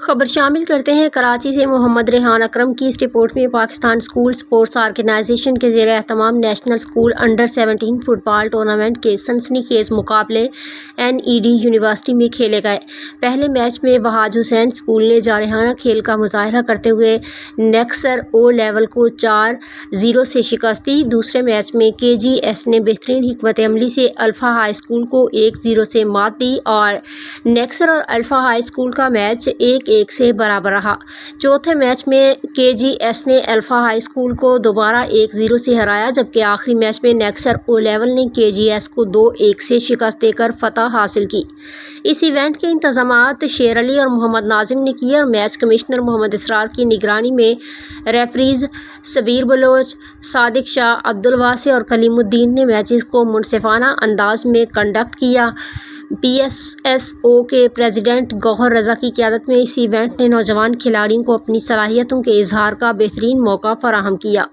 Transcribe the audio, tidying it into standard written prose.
خبر شامل کرتے ہیں کراچی سے۔ محمد ریحان اکرم کی اس رپورٹ میں پاکستان اسکول اسپورٹس آرگنائزیشن کے زیر اہتمام نیشنل اسکول انڈر-17 فٹ بال ٹورنامنٹ کے سنسنی خیز مقابلے NED یونیورسٹی میں کھیلے گئے۔ پہلے میچ میں وہاج حسین اسکول نے جارحانہ کھیل کا مظاہرہ کرتے ہوئے نیکسر او لیول کو 4-0 سے شکست دی۔ دوسرے میچ میں KGS نے بہترین حکمت عملی سے الفا ہائی اسکول کو 1-0 سے مات دی اور نیکسر اور الفا ہائی اسکول کا میچ 1-1 سے برابر رہا۔ چوتھے میچ میں KGS نے الفا ہائی اسکول کو دوبارہ 1-0 سے ہرایا، جبکہ آخری میچ میں نیکسر او لیول نے KGS کو 2-1 سے شکست دے کر فتح حاصل کی۔ اس ایونٹ کے انتظامات شیر علی اور محمد ناظم نے کیے اور میچ کمشنر محمد اسرار کی نگرانی میں ریفریز شبیر بلوچ، صادق شاہ، عبدالواسع اور کلیم الدین نے میچز کو منصفانہ انداز میں کنڈکٹ کیا۔ PSSO کے پریزیڈنٹ گوہر رضا کی قیادت میں اس ایونٹ نے نوجوان کھلاڑیوں کو اپنی صلاحیتوں کے اظہار کا بہترین موقع فراہم کیا۔